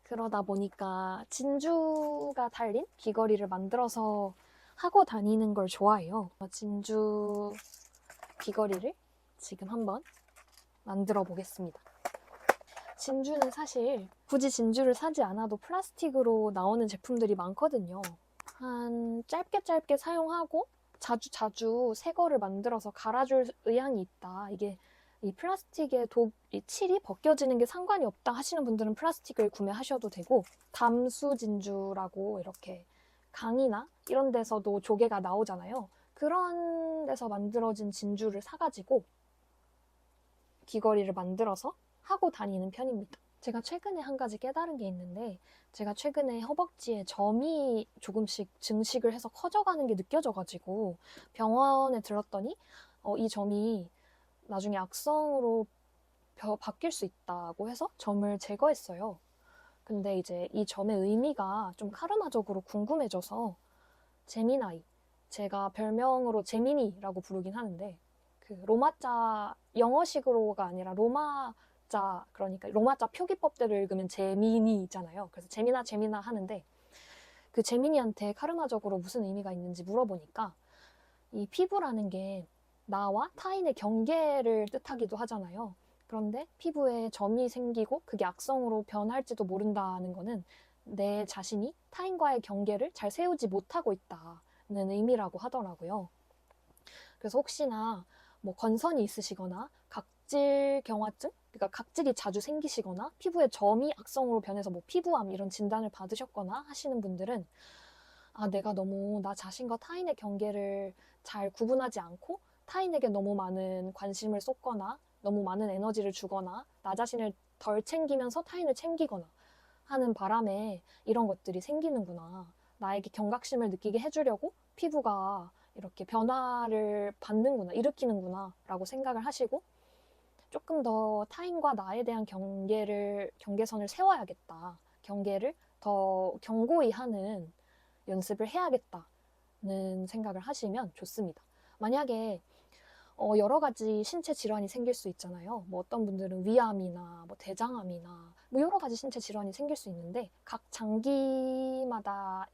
그러다 보니까 진주가 달린 귀걸이를 만들어서 하고 다니는 걸 좋아해요. 진주 귀걸이를 지금 한번 만들어 보겠습니다. 진주는 사실 굳이 진주를 사지 않아도 플라스틱으로 나오는 제품들이 많거든요. 한 짧게 사용하고 자주 새 거를 만들어서 갈아줄 의향이 있다. 이게 이 플라스틱의 이 칠이 벗겨지는 게 상관이 없다 하시는 분들은 플라스틱을 구매하셔도 되고, 담수 진주라고 이렇게 강이나 이런 데서도 조개가 나오잖아요. 그런 데서 만들어진 진주를 사가지고 귀걸이를 만들어서 하고 다니는 편입니다. 제가 최근에 한 가지 깨달은 게 있는데, 제가 최근에 허벅지에 점이 조금씩 증식을 해서 커져가는 게 느껴져가지고 병원에 들렀더니 이 점이 나중에 악성으로 바뀔 수 있다고 해서 점을 제거했어요. 근데 이제 이 점의 의미가 좀 카르마적으로 궁금해져서 제미나이, 제가 별명으로 제미니라고 부르긴 하는데, 그 로마자 영어식으로가 아니라 로마자, 그러니까 로마자 표기법대로 읽으면 제미니잖아요. 그래서 제미나 하는데, 그 제미니한테 카르마적으로 무슨 의미가 있는지 물어보니까 이 피부라는 게 나와 타인의 경계를 뜻하기도 하잖아요. 그런데 피부에 점이 생기고 그게 악성으로 변할지도 모른다는 거는 내 자신이 타인과의 경계를 잘 세우지 못하고 있다는 의미라고 하더라고요. 그래서 혹시나 뭐 건선이 있으시거나 각질 경화증, 그러니까 각질이 자주 생기시거나 피부에 점이 악성으로 변해서 뭐 피부암 이런 진단을 받으셨거나 하시는 분들은, 내가 너무 나 자신과 타인의 경계를 잘 구분하지 않고 타인에게 너무 많은 관심을 쏟거나 너무 많은 에너지를 주거나 나 자신을 덜 챙기면서 타인을 챙기거나 하는 바람에 이런 것들이 생기는구나. 나에게 경각심을 느끼게 해주려고 피부가 이렇게 변화를 받는구나, 일으키는구나 라고 생각을 하시고, 조금 더 타인과 나에 대한 경계선을 세워야겠다, 경계를 더 견고히 하는 연습을 해야겠다는 생각을 하시면 좋습니다. 만약에 여러 가지 신체 질환이 생길 수 있잖아요. 뭐 어떤 분들은 위암이나 뭐 대장암이나 뭐 여러 가지 신체 질환이 생길 수 있는데, 각 장기마다의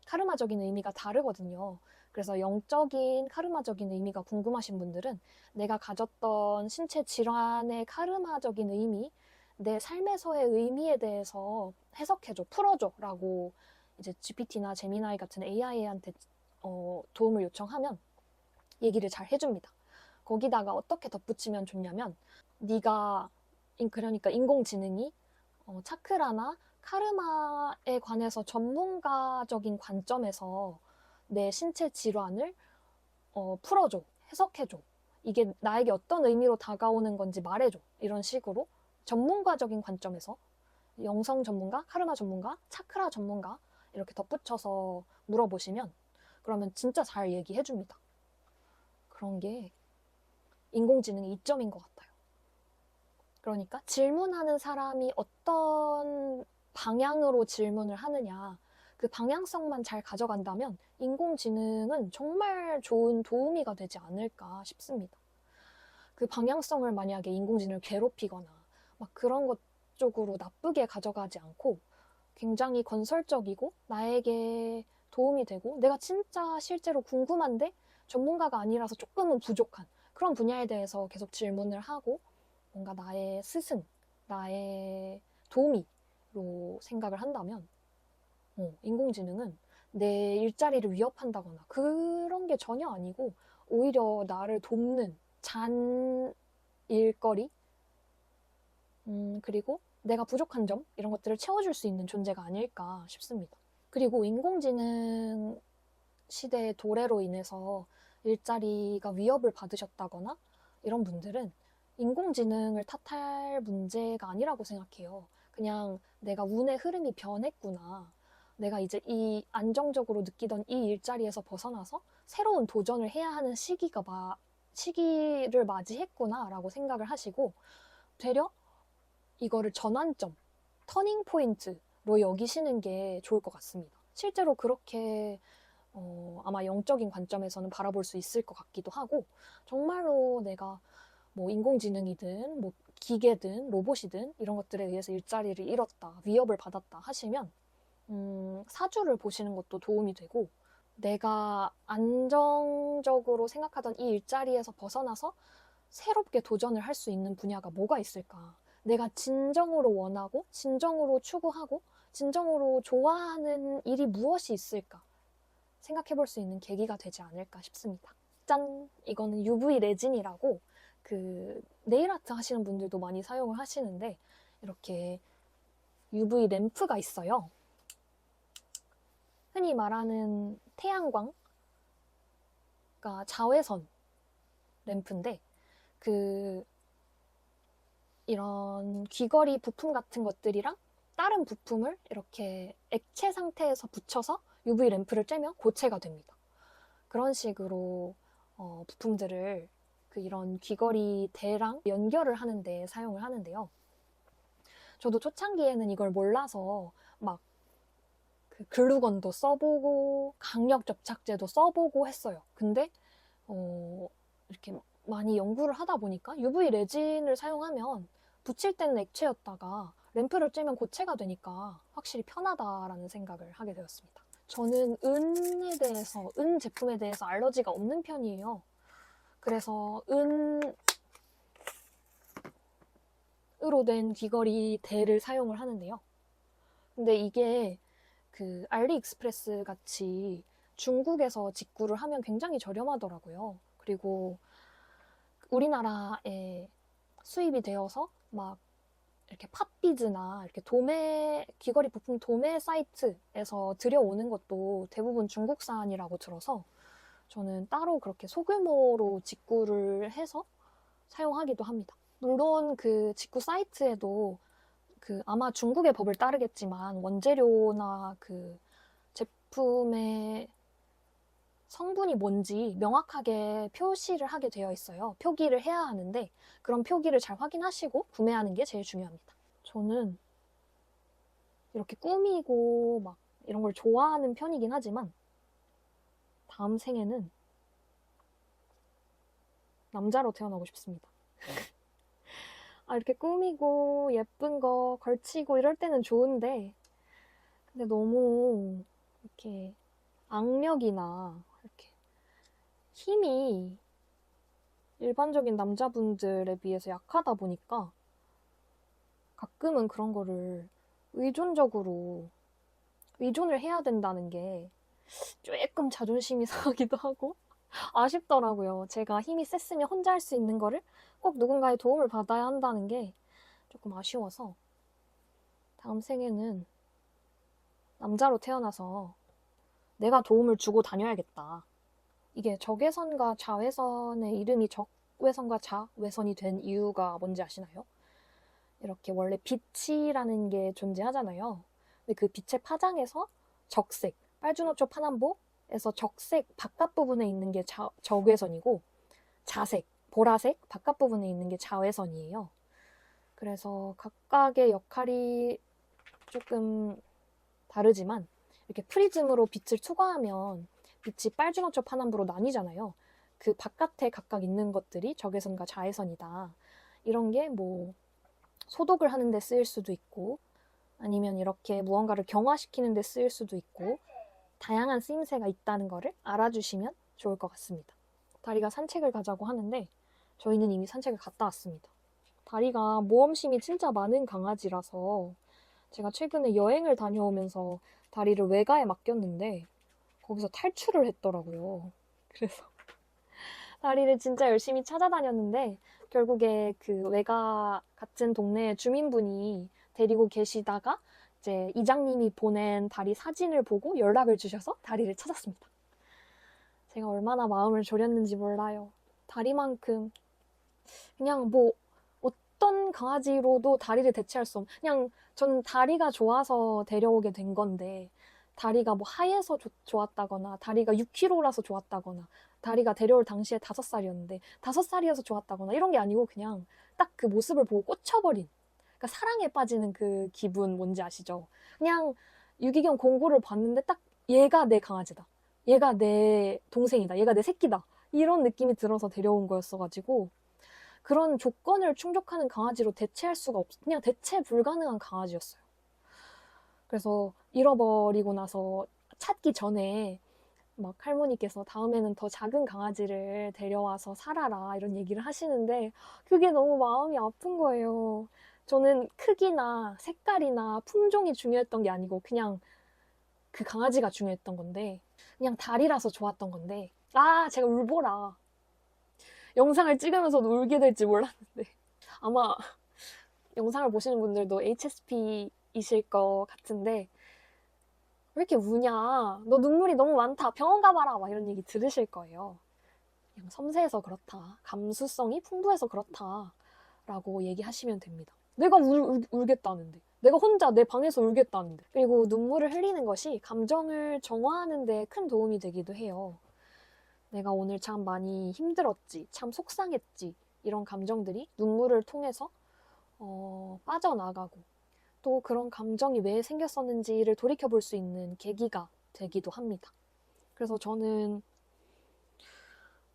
카르마적인 의미가 다르거든요. 그래서 영적인 카르마적인 의미가 궁금하신 분들은 내가 가졌던 신체 질환의 카르마적인 의미, 내 삶에서의 의미에 대해서 해석해줘, 풀어줘 라고 이제 GPT나 제미나이 같은 AI한테 도움을 요청하면 얘기를 잘 해줍니다. 거기다가 어떻게 덧붙이면 좋냐면, 네가 그러니까 인공지능이 차크라나 카르마에 관해서 전문가적인 관점에서 내 신체 질환을 풀어줘, 해석해줘, 이게 나에게 어떤 의미로 다가오는 건지 말해줘, 이런 식으로 전문가적인 관점에서 영성 전문가, 카르마 전문가, 차크라 전문가 이렇게 덧붙여서 물어보시면 그러면 진짜 잘 얘기해줍니다. 그런 게 인공지능의 이점인 것 같아요. 그러니까 질문하는 사람이 어떤 방향으로 질문을 하느냐, 그 방향성만 잘 가져간다면 인공지능은 정말 좋은 도우미가 되지 않을까 싶습니다. 그 방향성을 만약에 인공지능을 괴롭히거나 막 그런 것 쪽으로 나쁘게 가져가지 않고 굉장히 건설적이고 나에게 도움이 되고 내가 진짜 실제로 궁금한데 전문가가 아니라서 조금은 부족한 그런 분야에 대해서 계속 질문을 하고 뭔가 나의 스승, 나의 도우미로 생각을 한다면 인공지능은 내 일자리를 위협한다거나 그런 게 전혀 아니고 오히려 나를 돕는 잔일거리 그리고 내가 부족한 점 이런 것들을 채워줄 수 있는 존재가 아닐까 싶습니다. 그리고 인공지능 시대의 도래로 인해서 일자리가 위협을 받으셨다거나 이런 분들은 인공지능을 탓할 문제가 아니라고 생각해요. 그냥 내가 운의 흐름이 변했구나. 내가 이제 이 안정적으로 느끼던 이 일자리에서 벗어나서 새로운 도전을 해야 하는 시기를 맞이했구나라고 생각을 하시고 되려 이거를 전환점, 터닝 포인트로 여기시는 게 좋을 것 같습니다. 실제로 그렇게 아마 영적인 관점에서는 바라볼 수 있을 것 같기도 하고 정말로 내가 뭐 인공지능이든 뭐 기계든 로봇이든 이런 것들에 의해서 일자리를 잃었다, 위협을 받았다 하시면 사주를 보시는 것도 도움이 되고 내가 안정적으로 생각하던 이 일자리에서 벗어나서 새롭게 도전을 할 수 있는 분야가 뭐가 있을까? 내가 진정으로 원하고 진정으로 추구하고 진정으로 좋아하는 일이 무엇이 있을까? 생각해 볼 수 있는 계기가 되지 않을까 싶습니다. 짠! 이거는 UV 레진이라고 그 네일 아트 하시는 분들도 많이 사용을 하시는데 이렇게 UV 램프가 있어요. 흔히 말하는 태양광, 그러니까 자외선 램프인데 이런 귀걸이 부품 같은 것들이랑 다른 부품을 이렇게 액체 상태에서 붙여서 UV 램프를 쬐면 고체가 됩니다. 그런 식으로 부품들을 이런 귀걸이 대랑 연결을 하는데 사용을 하는데요. 저도 초창기에는 이걸 몰라서 막 글루건도 써보고 강력 접착제도 써보고 했어요. 근데 이렇게 많이 연구를 하다 보니까 UV 레진을 사용하면 붙일 때는 액체였다가 램프를 쬐면 고체가 되니까 확실히 편하다라는 생각을 하게 되었습니다. 저는 은 제품에 대해서 알러지가 없는 편이에요. 그래서 은으로 된 귀걸이 대를 사용을 하는데요. 근데 이게 알리익스프레스 같이 중국에서 직구를 하면 굉장히 저렴하더라고요. 그리고 우리나라에 수입이 되어서 막 이렇게 팝비즈나 이렇게 귀걸이 부품 도매 사이트에서 들여오는 것도 대부분 중국산이라고 들어서 저는 따로 그렇게 소규모로 직구를 해서 사용하기도 합니다. 물론 그 직구 사이트에도 아마 중국의 법을 따르겠지만 원재료나 제품의 성분이 뭔지 명확하게 표시를 하게 되어 있어요. 표기를 해야 하는데 그런 표기를 잘 확인하시고 구매하는 게 제일 중요합니다. 저는 이렇게 꾸미고 막 이런 걸 좋아하는 편이긴 하지만 다음 생에는 남자로 태어나고 싶습니다. 이렇게 꾸미고 예쁜 거 걸치고 이럴 때는 좋은데 근데 너무 이렇게 악력이나 이렇게 힘이 일반적인 남자분들에 비해서 약하다 보니까 가끔은 그런 거를 의존을 해야 된다는 게 조금 자존심이 상하기도 하고 아쉽더라고요. 제가 힘이 셌으면 혼자 할 수 있는 거를 꼭 누군가의 도움을 받아야 한다는 게 조금 아쉬워서 다음 생에는 남자로 태어나서 내가 도움을 주고 다녀야겠다. 이게 적외선과 자외선의 이름이 적외선과 자외선이 된 이유가 뭔지 아시나요? 이렇게 원래 빛이라는 게 존재하잖아요. 근데 그 빛의 파장에서 적색, 빨주노초 파남보에서 적색 바깥 부분에 있는 게 적외선이고 자색, 보라색 바깥 부분에 있는 게 자외선이에요. 그래서 각각의 역할이 조금 다르지만 이렇게 프리즘으로 빛을 투과하면 빛이 빨주노초 파남부로 나뉘잖아요. 그 바깥에 각각 있는 것들이 적외선과 자외선이다. 이런 게 뭐 소독을 하는 데 쓰일 수도 있고 아니면 이렇게 무언가를 경화시키는 데 쓰일 수도 있고 다양한 쓰임새가 있다는 거를 알아주시면 좋을 것 같습니다. 다리가 산책을 가자고 하는데 저희는 이미 산책을 갔다 왔습니다. 다리가 모험심이 진짜 많은 강아지라서 제가 최근에 여행을 다녀오면서 다리를 외가에 맡겼는데 거기서 탈출을 했더라고요. 그래서 다리를 진짜 열심히 찾아다녔는데 결국에 그 외가 같은 동네 주민분이 데리고 계시다가 이제 이장님이 보낸 다리 사진을 보고 연락을 주셔서 다리를 찾았습니다. 제가 얼마나 마음을 졸였는지 몰라요. 다리만큼 그냥 뭐 어떤 강아지로도 다리를 대체할 수 없는 그냥 저는 다리가 좋아서 데려오게 된 건데 다리가 뭐 하얘서 좋았다거나 다리가 6kg라서 좋았다거나 다리가 데려올 당시에 5살이었는데 5살이어서 좋았다거나 이런 게 아니고 그냥 딱 그 모습을 보고 꽂혀버린 그러니까 사랑에 빠지는 그 기분 뭔지 아시죠? 그냥 유기견 공고를 봤는데 딱 얘가 내 강아지다. 얘가 내 동생이다. 얘가 내 새끼다. 이런 느낌이 들어서 데려온 거였어가지고 그런 조건을 충족하는 강아지로 대체할 수가 그냥 대체 불가능한 강아지였어요. 그래서 잃어버리고 나서 찾기 전에 막 할머니께서 다음에는 더 작은 강아지를 데려와서 살아라 이런 얘기를 하시는데 그게 너무 마음이 아픈 거예요. 저는 크기나 색깔이나 품종이 중요했던 게 아니고 그냥 그 강아지가 중요했던 건데 그냥 다리라서 좋았던 건데 제가 울보라 영상을 찍으면서도 울게 될지 몰랐는데 아마 영상을 보시는 분들도 HSP이실 것 같은데 왜 이렇게 우냐? 너 눈물이 너무 많다. 병원 가봐라. 막 이런 얘기 들으실 거예요. 그냥 섬세해서 그렇다. 감수성이 풍부해서 그렇다. 라고 얘기하시면 됩니다. 내가 울겠다는데. 내가 혼자 내 방에서 울겠다는데. 그리고 눈물을 흘리는 것이 감정을 정화하는 데 큰 도움이 되기도 해요. 내가 오늘 참 많이 힘들었지. 참 속상했지. 이런 감정들이 눈물을 통해서 빠져나가고 또 그런 감정이 왜 생겼었는지를 돌이켜볼 수 있는 계기가 되기도 합니다. 그래서 저는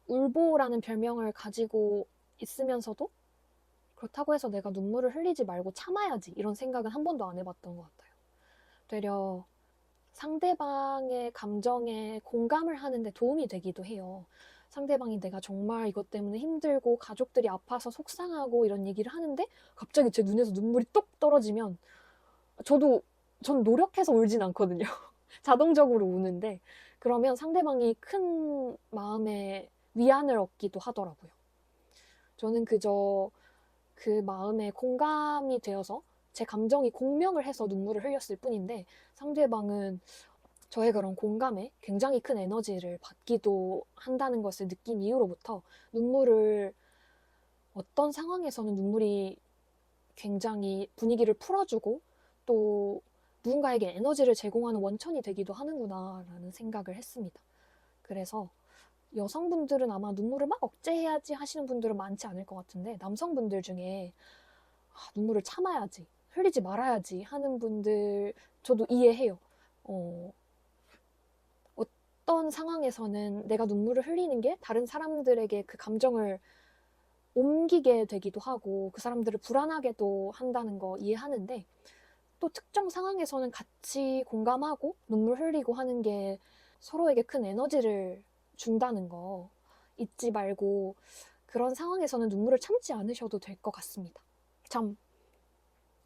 울보라는 별명을 가지고 있으면서도 그렇다고 해서 내가 눈물을 흘리지 말고 참아야지 이런 생각은 한 번도 안 해봤던 것 같아요. 되려 상대방의 감정에 공감을 하는데 도움이 되기도 해요. 상대방이 내가 정말 이것 때문에 힘들고 가족들이 아파서 속상하고 이런 얘기를 하는데 갑자기 제 눈에서 눈물이 똑 떨어지면 전 노력해서 울진 않거든요. 자동적으로 우는데 그러면 상대방이 큰 마음의 위안을 얻기도 하더라고요. 저는 그저 그 마음에 공감이 되어서 제 감정이 공명을 해서 눈물을 흘렸을 뿐인데 상대방은 저의 그런 공감에 굉장히 큰 에너지를 받기도 한다는 것을 느낀 이후로부터 어떤 상황에서는 눈물이 굉장히 분위기를 풀어주고 또 누군가에게 에너지를 제공하는 원천이 되기도 하는구나라는 생각을 했습니다. 그래서 여성분들은 아마 눈물을 막 억제해야지 하시는 분들은 많지 않을 것 같은데 남성분들 중에 눈물을 참아야지, 흘리지 말아야지 하는 분들 저도 이해해요. 어떤 상황에서는 내가 눈물을 흘리는 게 다른 사람들에게 그 감정을 옮기게 되기도 하고 그 사람들을 불안하게도 한다는 거 이해하는데 또 특정 상황에서는 같이 공감하고 눈물 흘리고 하는 게 서로에게 큰 에너지를 준다는 거 잊지 말고 그런 상황에서는 눈물을 참지 않으셔도 될 것 같습니다. 참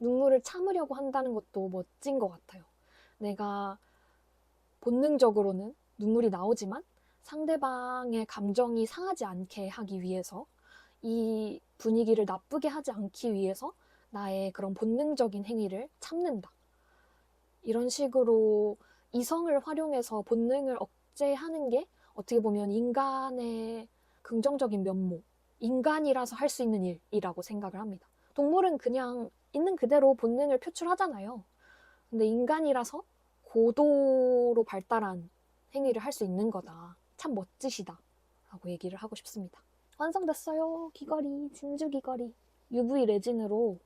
눈물을 참으려고 한다는 것도 멋진 것 같아요. 내가 본능적으로는 눈물이 나오지만 상대방의 감정이 상하지 않게 하기 위해서 이 분위기를 나쁘게 하지 않기 위해서 나의 그런 본능적인 행위를 참는다. 이런 식으로 이성을 활용해서 본능을 억제하는 게 어떻게 보면 인간의 긍정적인 면모, 인간이라서 할 수 있는 일이라고 생각을 합니다. 동물은 그냥 있는 그대로 본능을 표출하잖아요. 근데 인간이라서 고도로 발달한 행위를 할 수 있는 거다. 참 멋지시다. 라고 얘기를 하고 싶습니다. 완성됐어요. 귀걸이, 진주 귀걸이. UV 레진으로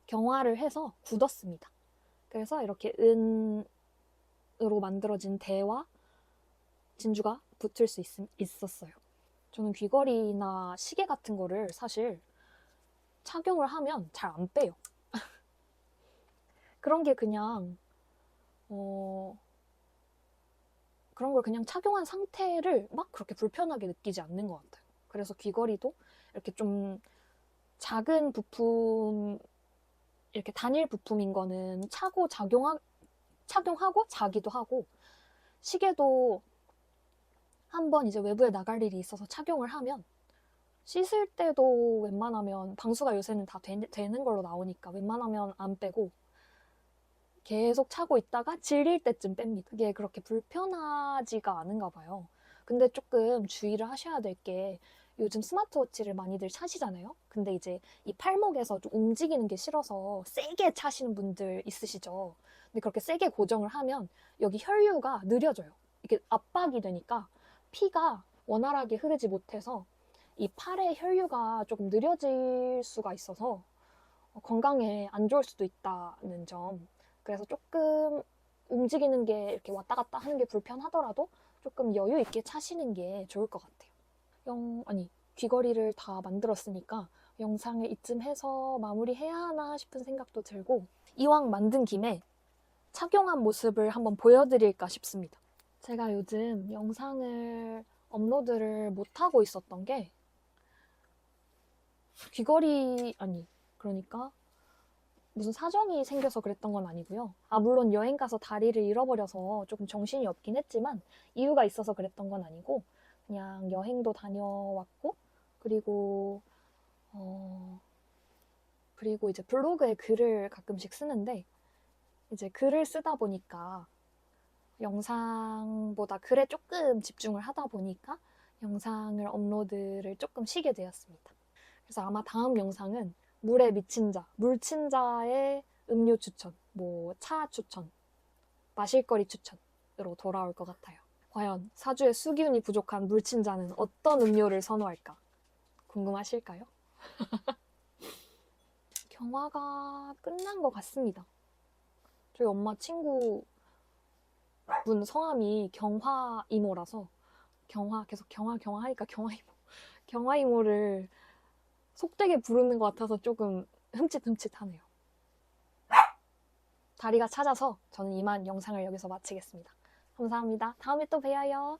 경화를 해서 굳었습니다. 그래서 이렇게 은으로 만들어진 대와 진주가 붙을 수 있었어요. 저는 귀걸이나 시계 같은 거를 사실 착용을 하면 잘 안 빼요. 그런 게 그냥 그런 걸 그냥 착용한 상태를 막 그렇게 불편하게 느끼지 않는 것 같아요. 그래서 귀걸이도 이렇게 좀 작은 부품, 이렇게 단일 부품인 거는 차고 착용하고 자기도 하고, 시계도 한번 이제 외부에 나갈 일이 있어서 착용을 하면 씻을 때도 웬만하면 방수가 요새는 다 되는 걸로 나오니까 웬만하면 안 빼고 계속 차고 있다가 질릴 때쯤 뺍니다. 그게 그렇게 불편하지가 않은가 봐요. 근데 조금 주의를 하셔야 될 게, 요즘 스마트워치를 많이들 차시잖아요. 근데 이제 이 팔목에서 좀 움직이는 게 싫어서 세게 차시는 분들 있으시죠. 근데 그렇게 세게 고정을 하면 여기 혈류가 느려져요. 이게 압박이 되니까 피가 원활하게 흐르지 못해서 이 팔의 혈류가 조금 느려질 수가 있어서 건강에 안 좋을 수도 있다는 점. 그래서 조금 움직이는 게 이렇게 왔다 갔다 하는 게 불편하더라도 조금 여유 있게 차시는 게 좋을 것 같아요. 귀걸이를 다 만들었으니까 영상을 이쯤 해서 마무리해야 하나 싶은 생각도 들고, 이왕 만든 김에 착용한 모습을 한번 보여드릴까 싶습니다. 제가 요즘 영상을 업로드를 못하고 있었던 게 그러니까 무슨 사정이 생겨서 그랬던 건 아니고요. 물론 여행 가서 다리를 잃어버려서 조금 정신이 없긴 했지만 이유가 있어서 그랬던 건 아니고, 그냥 여행도 다녀왔고, 그리고 이제 블로그에 글을 가끔씩 쓰는데, 이제 글을 쓰다 보니까 영상보다 글에 조금 집중을 하다 보니까 영상을 업로드를 조금 쉬게 되었습니다. 그래서 아마 다음 영상은 물에 미친 자, 물친자의 음료 추천, 차 추천, 마실거리 추천으로 돌아올 것 같아요. 과연 사주에 수기운이 부족한 물친자는 어떤 음료를 선호할까? 궁금하실까요? 경화가 끝난 것 같습니다. 저희 엄마 친구 분 성함이 경화이모라서 계속 경화 하니까 경화이모를 속되게 부르는 것 같아서 조금 흠칫흠칫하네요. 다리가 찾아서 저는 이만 영상을 여기서 마치겠습니다. 감사합니다. 다음에 또 봬요.